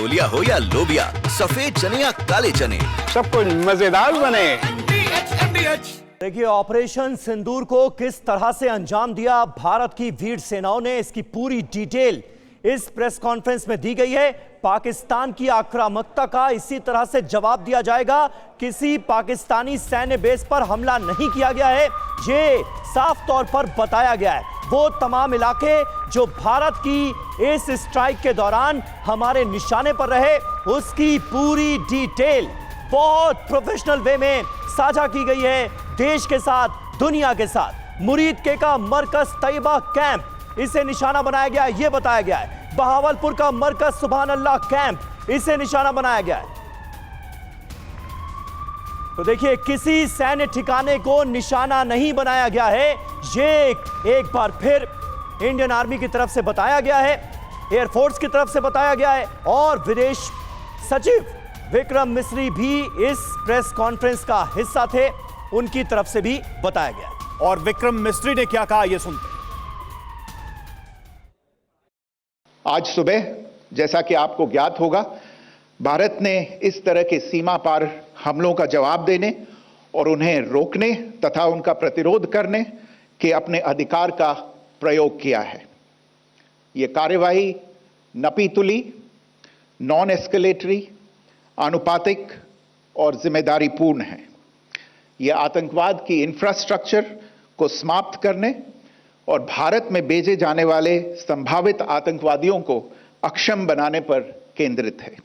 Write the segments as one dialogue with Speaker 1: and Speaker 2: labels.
Speaker 1: छोलिया हो या लोबिया, सफेद चने या काले चने,
Speaker 2: सब कुछ मजेदार बने।
Speaker 3: देखिए, ऑपरेशन सिंदूर को किस तरह से अंजाम दिया भारत की वीर सेनाओं ने, इसकी पूरी डिटेल इस प्रेस कॉन्फ्रेंस में दी गई है। पाकिस्तान की आक्रामकता का इसी तरह से जवाब दिया जाएगा। किसी पाकिस्तानी सैन्य बेस पर हमला नहीं किया गया है, ये साफ तौर पर बताया गया है। वो तमाम इलाके जो भारत की इस स्ट्राइक के दौरान हमारे निशाने पर रहे, उसकी पूरी डिटेल बहुत प्रोफेशनल वे में साझा की गई है देश के साथ, दुनिया के साथ। मुरीद के का मरकज तैयबा कैंप, इसे निशाना बनाया गया है, यह बताया गया है। बहावलपुर का मरकज सुभान अल्लाह कैंप, इसे निशाना बनाया गया है। तो देखिए, किसी सैन्य ठिकाने को निशाना नहीं बनाया गया है, ये एक बार फिर इंडियन आर्मी की तरफ से बताया गया है, एयरफोर्स की तरफ से बताया गया है, और विदेश सचिव विक्रम मिस्री भी इस प्रेस कॉन्फ्रेंस का हिस्सा थे, उनकी तरफ से भी बताया गया।
Speaker 4: और विक्रम मिस्री ने क्या कहा, यह सुनते हैं।
Speaker 5: आज सुबह, जैसा कि आपको ज्ञात होगा, भारत ने इस तरह के सीमा पार हमलों का जवाब देने और उन्हें रोकने तथा उनका प्रतिरोध करने के अपने अधिकार का प्रयोग किया है। यह कार्यवाही नपीतुली, नॉन एस्केलेटरी, आनुपातिक और जिम्मेदारीपूर्ण है। यह आतंकवाद की इंफ्रास्ट्रक्चर को समाप्त करने और भारत में भेजे जाने वाले संभावित आतंकवादियों को अक्षम बनाने पर केंद्रित है।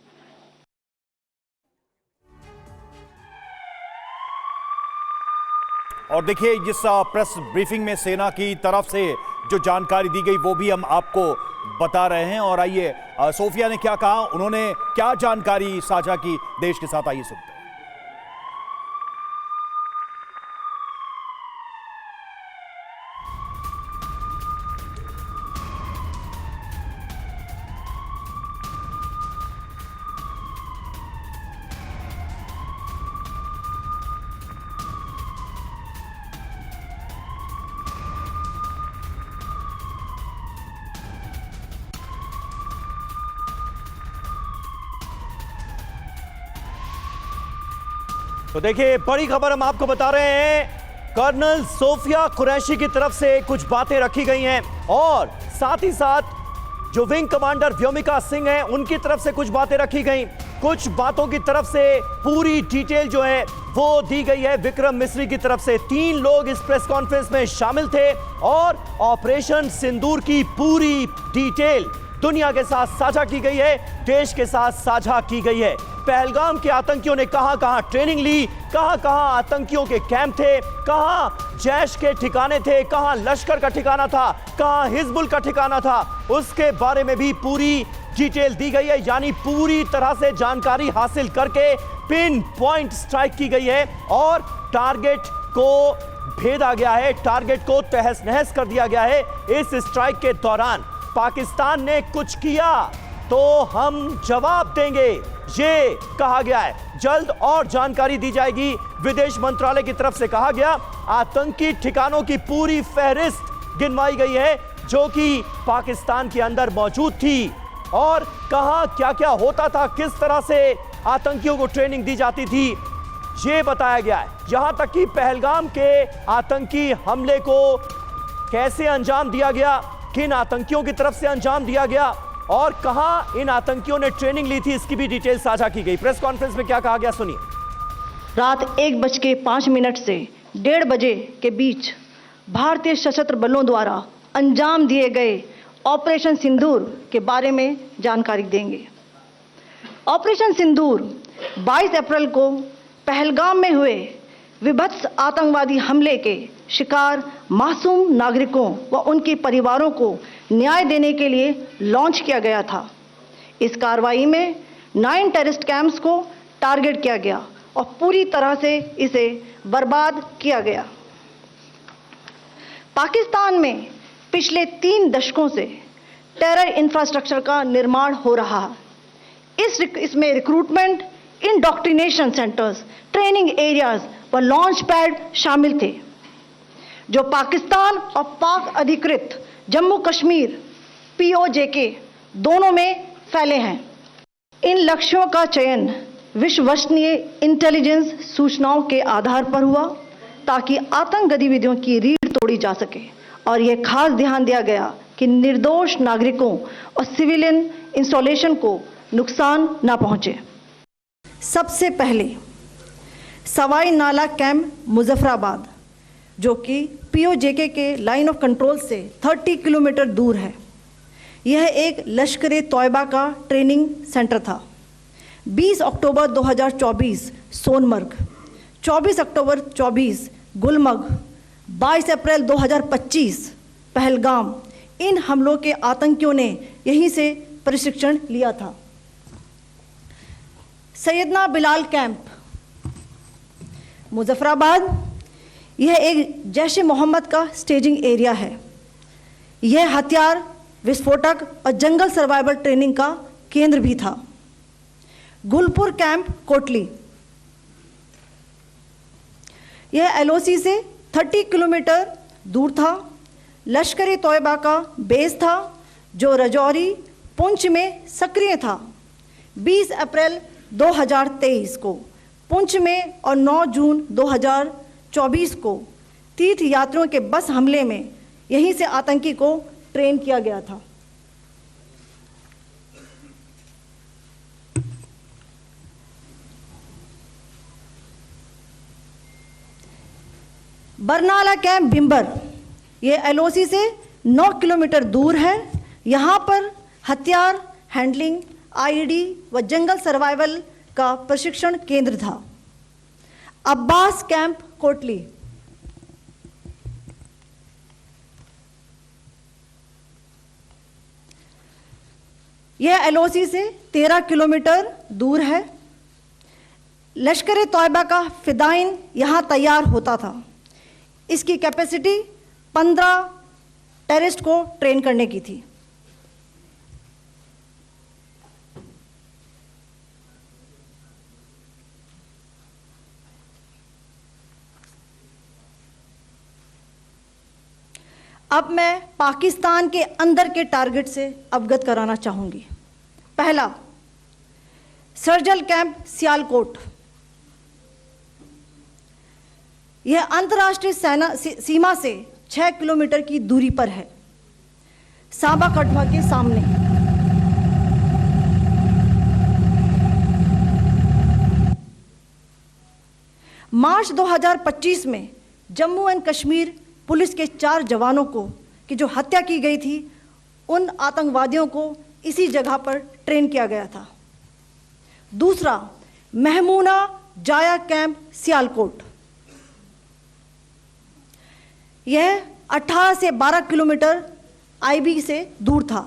Speaker 4: और देखिए, इस प्रेस ब्रीफिंग में सेना की तरफ से जो जानकारी दी गई वो भी हम आपको बता रहे हैं। और आइए, सोफिया ने क्या कहा, उन्होंने क्या जानकारी साझा की देश के साथ, आइए सुनते हैं।
Speaker 3: तो देखिए, बड़ी खबर हम आपको बता रहे हैं। कर्नल सोफिया कुरैशी की तरफ से कुछ बातें रखी गई हैं, और साथ ही साथ जो विंग कमांडर व्योमिका सिंह हैं, उनकी तरफ से कुछ बातें रखी गई। कुछ बातों की तरफ से पूरी डिटेल जो है वो दी गई है विक्रम मिस्री की तरफ से। 3 लोग इस प्रेस कॉन्फ्रेंस में शामिल थे, और ऑपरेशन सिंदूर की पूरी डिटेल दुनिया के साथ साझा की गई है, देश के साथ साझा की गई है। पहलगाम के आतंकियों ने कहां कहां ट्रेनिंग ली, कहां कहां आतंकियों के कैंप थे, कहां जैश के ठिकाने थे, कहां लश्कर का ठिकाना था, कहां हिजबुल का ठिकाना था, उसके बारे में भी पूरी डिटेल दी गई है। यानी पूरी तरह से जानकारी हासिल करके पिन पॉइंट स्ट्राइक की गई है, और टारगेट को भेदा गया है, टारगेट को तहस नहस कर दिया गया है। इस स्ट्राइक के दौरान पाकिस्तान ने कुछ किया तो हम जवाब देंगे, ये कहा गया है। जल्द और जानकारी दी जाएगी, विदेश मंत्रालय की तरफ से कहा गया। आतंकी ठिकानों की पूरी फहरिस्त गिनवाई गई है जो कि पाकिस्तान के अंदर मौजूद थी, और कहां क्या क्या होता था, किस तरह से आतंकियों को ट्रेनिंग दी जाती थी, ये बताया गया है। यहां तक कि पहलगाम के आतंकी हमले को कैसे अंजाम दिया गया, किन आतंकियों की तरफ से अंजाम दिया गया, और कहां इन आतंकियों ने ट्रेनिंग ली थी, इसकी भी डिटेल साझा की गई। प्रेस कॉन्फ्रेंस में क्या कहा गया, सुनिए।
Speaker 6: रात 1:05 से 1:30 बजे के बीच भारतीय सशस्त्र बलों द्वारा अंजाम दिए गए ऑपरेशन सिंदूर के बारे में जानकारी देंगे। ऑपरेशन सिंदूर 22 अप्रैल को पहलगाम में हुए विभत्स आतंकवादी हमले के शिकार मासूम नागरिकों व उनके परिवारों को न्याय देने के लिए लॉन्च किया गया था। इस कार्रवाई में 9 टेररिस्ट कैंप्स को टारगेट किया गया और पूरी तरह से इसे बर्बाद किया गया। पाकिस्तान में पिछले 3 दशकों से टेरर इंफ्रास्ट्रक्चर का निर्माण हो रहा है। इसमें recruitment, indoctrination centres, training areas व लॉन्च पैड शामिल थे, जो पाकिस्तान और पाक अधिकृत जम्मू कश्मीर POJK दोनों में फैले हैं। इन लक्ष्यों का चयन विश्वसनीय इंटेलिजेंस सूचनाओं के आधार पर हुआ ताकि आतंक गतिविधियों की रीढ़ तोड़ी जा सके और यह खास ध्यान दिया गया कि निर्दोष नागरिकों और सिविलियन इंस्टॉलेशन को नुकसान न पहुंचे। सबसे पहले सवाई नाला कैंप मुजफ्फराबाद, जो कि पीओजेके के लाइन ऑफ कंट्रोल से 30 किलोमीटर दूर है। यह एक लश्कर तौयबा का ट्रेनिंग सेंटर था। 20 अक्टूबर 2024 सोनमर्ग, 24 अक्टूबर 24 गुलमर्ग, 22 अप्रैल 2025 पहलगाम, इन हमलों के आतंकियों ने यहीं से प्रशिक्षण लिया था। सैयदना बिलाल कैंप मुजफ्फराबाद, यह एक जैश ए मोहम्मद का स्टेजिंग एरिया है। यह हथियार, विस्फोटक और जंगल सर्वाइवल ट्रेनिंग का केंद्र भी था। गुलपुर कैंप कोटली, यह एलओसी से 30 किलोमीटर दूर था। लश्कर तौयबा का बेस था जो रजौरी, पुंछ में सक्रिय था। 20 अप्रैल 2023 को पुंछ में और 9 जून 2024 को तीर्थ यात्रियों के बस हमले में यहीं से आतंकी को ट्रेन किया गया था। बरनाला कैंप भिंबर, ये एलओसी से 9 किलोमीटर दूर है। यहाँ पर हथियार, हैंडलिंग, आईईडी व जंगल सर्वाइवल का प्रशिक्षण केंद्र था। अब्बास कैंप कोटली, यह एलओसी से 13 किलोमीटर दूर है। लश्कर तौयबा का फिदाइन यहाँ तैयार होता था। इसकी कैपेसिटी 15 टेररिस्ट को ट्रेन करने की थी। अब मैं पाकिस्तान के अंदर के टारगेट से अवगत कराना चाहूंगी। पहला, सर्जल कैंप सियालकोट, यह अंतर्राष्ट्रीय सीमा से 6 किलोमीटर की दूरी पर है, सांबा कठुआ के सामने। मार्च 2025 में जम्मू एंड कश्मीर पुलिस के 4 जवानों को की जो हत्या की गई थी, उन आतंकवादियों को इसी जगह पर ट्रेन किया गया था। दूसरा, महमूना जाया कैंप सियालकोट, यह 18 से 12 किलोमीटर आईबी से दूर था।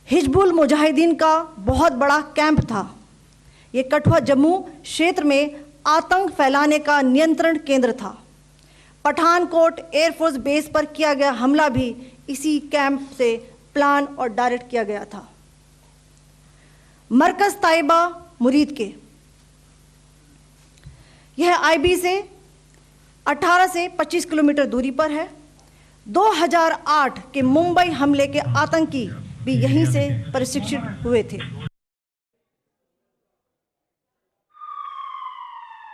Speaker 6: हिजबुल मुजाहिदीन का बहुत बड़ा कैंप था। यह कठुआ जम्मू क्षेत्र में आतंक फैलाने का नियंत्रण केंद्र था। पठानकोट एयरफोर्स बेस पर किया गया हमला भी इसी कैंप से प्लान और डायरेक्ट किया गया था। मरकज ताइबा मुरीद के, यह आईबी से 18 से 25 किलोमीटर दूरी पर है। 2008 के मुंबई हमले के आतंकी भी यहीं से प्रशिक्षित हुए थे।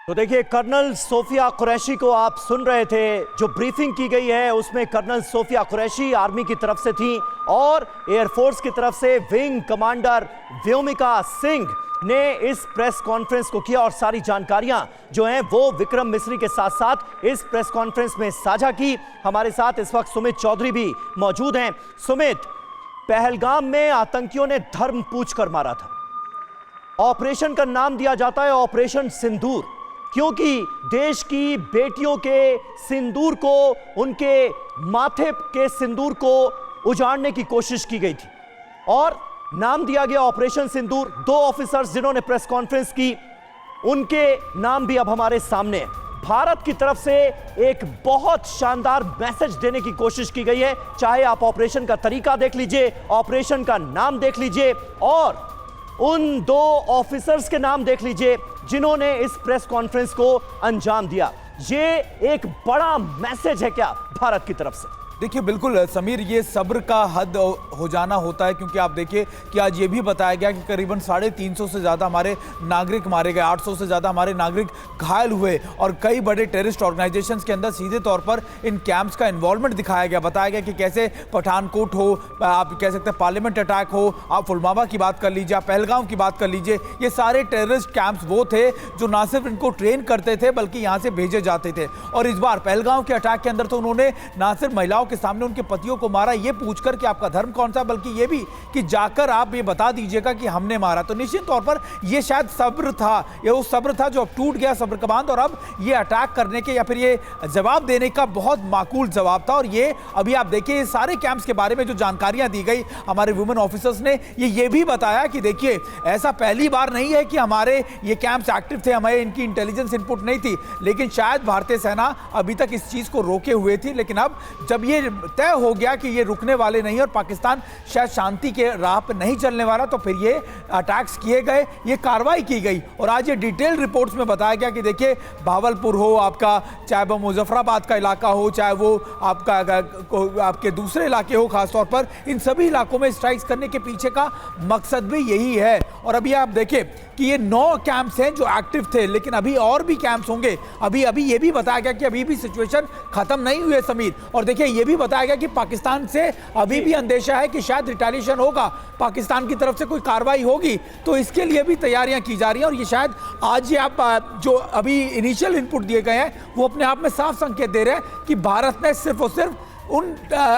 Speaker 3: तो देखिए, कर्नल सोफिया कुरैशी को आप सुन रहे थे। जो ब्रीफिंग की गई है उसमें कर्नल सोफिया कुरैशी आर्मी की तरफ से थी और एयरफोर्स की तरफ से विंग कमांडर व्योमिका सिंह ने इस प्रेस कॉन्फ्रेंस को किया और सारी जानकारियां जो हैं वो विक्रम मिस्री के साथ साथ इस प्रेस कॉन्फ्रेंस में साझा की। हमारे साथ इस वक्त सुमित चौधरी भी मौजूद हैं। सुमित, पहलगाम में आतंकियों ने धर्म पूछकर मारा था। ऑपरेशन का नाम दिया जाता है ऑपरेशन सिंदूर, क्योंकि देश की बेटियों के सिंदूर को, उनके माथे के सिंदूर को उजाड़ने की कोशिश की गई थी और नाम दिया गया ऑपरेशन सिंदूर। 2 ऑफिसर्स जिन्होंने प्रेस कॉन्फ्रेंस की, उनके नाम भी अब हमारे सामने हैं। भारत की तरफ से एक बहुत शानदार मैसेज देने की कोशिश की गई है। चाहे आप ऑपरेशन का तरीका देख लीजिए, ऑपरेशन का नाम देख लीजिए और उन 2 ऑफिसर्स के नाम देख लीजिए जिन्होंने इस प्रेस कॉन्फ्रेंस को अंजाम दिया। ये एक बड़ा मैसेज है क्या भारत की तरफ से?
Speaker 7: देखिए बिल्कुल समीर, ये सब्र का हद हो जाना होता है, क्योंकि आप देखिए कि आज ये भी बताया गया कि करीबन 350 से ज़्यादा हमारे नागरिक मारे गए, 800 से ज़्यादा हमारे नागरिक घायल हुए और कई बड़े टेररिस्ट ऑर्गेनाइजेशंस के अंदर सीधे तौर पर इन कैंप्स का इन्वॉल्वमेंट दिखाया गया। बताया गया कि कैसे पठानकोट हो, आप कह सकते हैं पार्लियामेंट अटैक हो, आप पुलवामा की बात कर लीजिए, आप पहलगाम की बात कर लीजिए, ये सारे टेररिस्ट कैंप्स वो थे जो ना सिर्फ इनको ट्रेन करते थे बल्कि यहाँ से भेजे जाते थे। और इस बार पहलगाम के अटैक के अंदर तो उन्होंने ना सिर्फ महिलाओं के सामने उनके पतियों को मारा ये पूछकर कि आपका धर्म कौन सा, बल्कि ये भी कि जाकर आप ये बता दीजिएगा कि हमने मारा। तो निश्चित तौर पर ये शायद सब्र था, ये वो सब्र था जो अब टूट गया, सब्र का बांध, और अब ये अटैक करने के या फिर ये जवाब देने का बहुत माकूल जवाब था। और ये अभी आप देखिए सारे कैंप्स के बारे में जो जानकारियां दी गई हमारे वुमेन ऑफिसर्स ने, ये भी बताया कि देखिए ऐसा पहली बार नहीं है कि हमारे ये कैंप्स एक्टिव थे, हमें इनकी इंटेलिजेंस इनपुट नहीं थी, लेकिन शायद भारतीय सेना अभी तक इस चीज को रोके हुए थी। लेकिन अब जब ये तय हो गया कि ये रुकने वाले नहीं और पाकिस्तान शायद शांति के राह पर नहीं चलने वाला, तो फिर ये अटैक्स किए गए, ये कार्रवाई की गई। और आज ये डिटेल रिपोर्ट्स में बताया गया कि देखिए भावलपुर हो आपका, चाहे वो मुजफ्फराबाद का इलाका हो, चाहे वो आपके दूसरे इलाके हो, खासतौर पर इन सभी इलाकों में स्ट्राइक्स करने के पीछे का मकसद भी यही है। और अभी आप देखें कि ये 9 कैंप्स हैं जो एक्टिव थे, लेकिन अभी और भी कैंप्स होंगे। अभी ये भी बताया गया कि अभी भी सिचुएशन खत्म नहीं हुई है समीर। और देखिए ये भी बताया गया कि पाकिस्तान से अभी भी अंदेशा है कि शायद रिटेलिएशन होगा, पाकिस्तान की तरफ से कोई कार्रवाई होगी, तो इसके लिए भी तैयारियां की जा रही हैं। और ये शायद आज ये आप जो अभी इनिशियल इनपुट दिए गए हैं वो अपने आप में साफ संकेत दे रहे हैं कि भारत ने सिर्फ और सिर्फ उन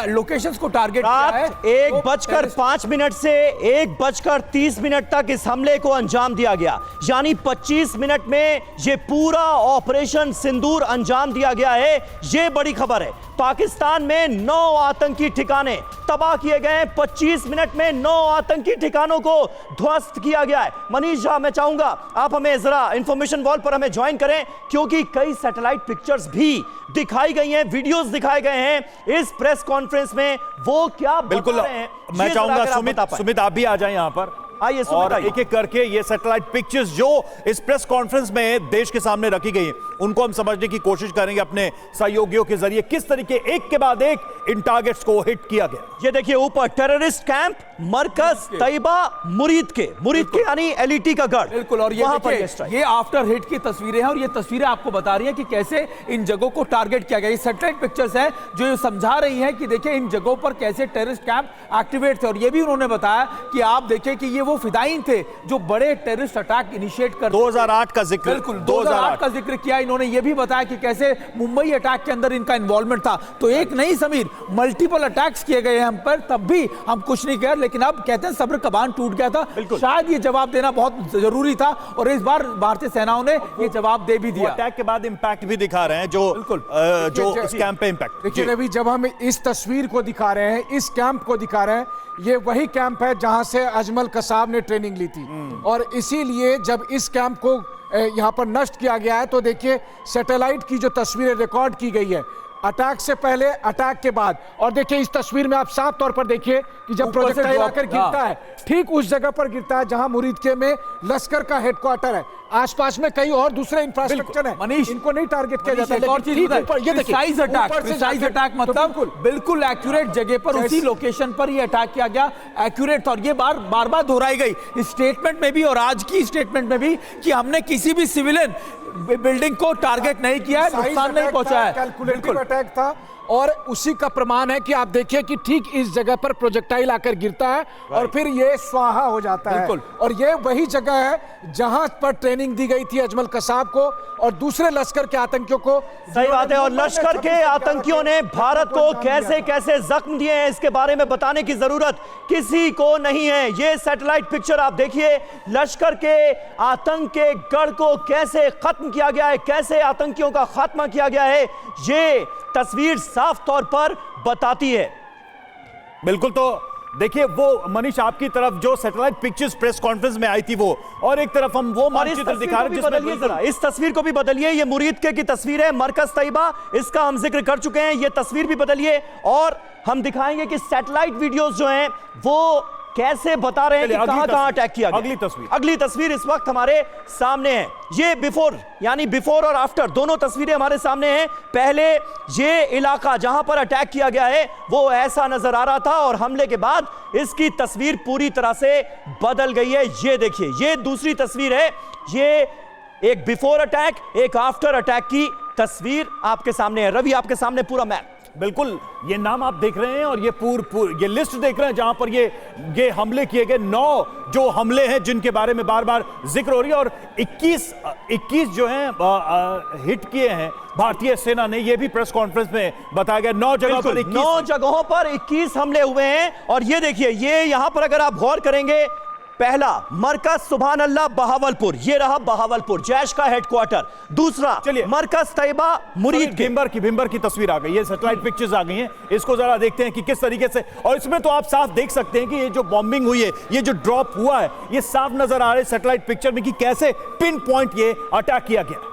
Speaker 7: लोकेशंस को टारगेट किया है।
Speaker 3: 1:05 से 1:30 तक इस हमले को अंजाम दिया गया, यानी 25 मिनट में ये पूरा ऑपरेशन सिंदूर अंजाम दिया गया है। ये बड़ी खबर है। पाकिस्तान में 9 आतंकी ठिकाने तबाह किए गए हैं। 25 मिनट में 9 आतंकी ठिकानों को ध्वस्त किया गया है। मनीष झा, मैं चाहूंगा आप हमें जरा इंफॉर्मेशन वॉल पर हमें ज्वाइन करें, क्योंकि कई सैटेलाइट पिक्चर्स भी दिखाई गई हैं, वीडियोस दिखाए गए हैं इस प्रेस कॉन्फ्रेंस में। वो क्या
Speaker 4: बिल्कुल
Speaker 3: बता रहे हैं,
Speaker 4: मैं चाहूंगा सुमित आप भी आ जाए यहां पर,
Speaker 3: आइए
Speaker 4: और एक एक करके ये सैटेलाइट पिक्चर्स जो इस प्रेस कॉन्फ्रेंस में देश के सामने रखी गई उनको हम समझने की कोशिश करेंगे अपने सहयोगियों के जरिए, किस तरीके एक के बाद एक इन टारगेट्स को हिट किया गया।
Speaker 3: ये देखिए ऊपर टेररिस्ट कैंप, मरकज तैयबा, मुरीद के यानी एलईटी का गढ़।
Speaker 7: बिल्कुल, और ये आफ्टर हिट की तस्वीरें हैं, और ये तस्वीरें आपको बता रही हैं कि कैसे इन जगहों को टारगेट किया गया। ये सैटेलाइट पिक्चर्स हैं जो ये समझा रही हैं कि देखिए इन जगहों पर कैसे टेररिस्ट कैंप एक्टिवेट थे। और ये भी उन्होंने बताया कि आप देखिए कि ये वो फिदायीन थे जो बड़े टेररिस्ट अटैक इनिशिएट कर
Speaker 4: 2008 का जिक्र,
Speaker 7: बिल्कुल 2008 का जिक्र किया। इन्होंने ये भी बताया कि कैसे मुंबई अटैक के अंदर इनका इन्वॉल्वमेंट था। तो एक नहीं समीर, मल्टीपल अटैक्स किए गए हम पर, तब भी हम कुछ नहीं कह, लेकिन अब कहते हैं सब्र का बांध टूट गया था। शायद ये जवाब देना बहुत जरूरी था, और इस बार भारतीय सेनाओं ने ये जवाब दे भी दिया।
Speaker 4: अटैक के बाद इंपैक्ट भी दिखा रहे हैं जो जो इस कैंप पे इंपैक्ट।
Speaker 8: देखिए रवि, जब हम इस तस्वीर को दिखा रहे हैं, इस कैंप को दिखा रहे हैं, ये वही कैंप है जहां से अजमल कसाब ने ट्रेनिंग ली थी। और इसीलिए जब इस कैंप को यहां पर नष्ट किया गया है, तो देखिए सैटेलाइट की जो तस्वीरें रिकॉर्ड की गई है, अटैक से पहले, अटैक के बाद। और देखिए इस तस्वीर में आप साफ तौर पर देखिए कि जब प्रोजेक्टाइल आकर गिरता है, ठीक उस जगह पर गिरता है जहां मुरीदके में लश्कर का हेडक्वार्टर है। आसपास में कई और दूसरे इंफ्रास्ट्रक्चर है,
Speaker 7: मनीष,
Speaker 8: इनको नहीं टारगेट किया जाता।
Speaker 7: और चीज प्रिसाइज अटैक मतलब बिल्कुल एक्यूरेट जगह पर, उसी लोकेशन पर ये अटैक किया गया, एक्यूरेट। और ये बार बार दोहराई गई स्टेटमेंट में भी और आज की स्टेटमेंट में भी कि हमने किसी भी सिविलियन बिल्डिंग को टारगेट नहीं किया, नुकसान नहीं पहुंचा है।
Speaker 8: कैलकुलेटिव अटैक था, और उसी का प्रमाण है कि आप देखिए कि ठीक इस जगह पर प्रोजेक्टाइल आकर गिरता है और फिर ये स्वाहा हो जाता है। और ये वही जगह है जहां पर ट्रेनिंग दी गई थी अजमल कसाब को और दूसरे लश्कर के आतंकियों को।
Speaker 3: सही बात है। और लश्कर के आतंकियों ने भारत को कैसे कैसे जख्म दिए हैं, इसके बारे में बताने की जरूरत किसी को नहीं है। ये सैटेलाइट पिक्चर आप देखिए, लश्कर के आतंक के गढ़ को कैसे खत्म किया गया है, कैसे आतंकियों का खात्मा किया गया है, ये तस्वीर साफ तौर पर बताती है।
Speaker 4: बिल्कुल, तो देखिए वो मनीष आपकी तरफ जो सैटेलाइट पिक्चर्स प्रेस कॉन्फ्रेंस में आई थी वो, और एक तरफ हम वो मानचित्र दिखा रहे हैं जिसमें
Speaker 3: इस तस्वीर को भी बदलिए। ये मुरीदके की तस्वीर है, मरकज तैयबा, इसका हम जिक्र कर चुके हैं। ये तस्वीर भी बदलिए और हम दिखाएंगे कि सैटेलाइट वीडियोस जो हैं वो कैसे बता रहे हैं कि
Speaker 4: चलिए, अगली
Speaker 3: कहां कहां
Speaker 4: तस्वीर,
Speaker 3: अटैक किया गया।
Speaker 4: अगली
Speaker 3: तस्वीर इस वक्त हमारे सामने है। ये बिफोर यानी बिफोर और आफ्टर दोनों तस्वीरें हमारे सामने हैं। पहले ये इलाका जहां पर अटैक किया गया है वो ऐसा नजर आ रहा था और हमले के बाद इसकी तस्वीर पूरी तरह से बदल गई है। ये देखिए, ये दूसरी तस्वीर है। ये एक बिफोर अटैक, एक आफ्टर अटैक की तस्वीर आपके सामने है। रवि, आपके सामने पूरा मैप।
Speaker 4: बिल्कुल, ये नाम आप देख रहे हैं और ये ये लिस्ट देख रहे हैं जहां पर ये हमले किए गए। 9 जो हमले हैं जिनके बारे में बार बार जिक्र हो रही है और 21 जो हैं हिट किए हैं भारतीय सेना ने, ये भी प्रेस कॉन्फ्रेंस में बताया गया। 9 जगहों पर
Speaker 3: 9 जगहों पर 21 हमले हुए हैं। और ये देखिए, ये यहां पर अगर आप गौर करेंगे, पहला मरकज सुभान अल्लाह बहावलपुर, ये रहा बहावलपुर जैश का हेडक्वार्टर। दूसरा
Speaker 4: चलिए,
Speaker 3: मरकज तैयबा मुरीद
Speaker 4: भिम्बर की तस्वीर आ गई है, सैटेलाइट पिक्चर्स आ गई हैं। इसको जरा देखते हैं कि किस तरीके से, और इसमें तो आप साफ देख सकते हैं कि ये जो बॉम्बिंग हुई है, ये जो ड्रॉप हुआ है, ये साफ नजर आ रहा है सैटेलाइट पिक्चर में कि कैसे पिन पॉइंट ये अटैक किया गया।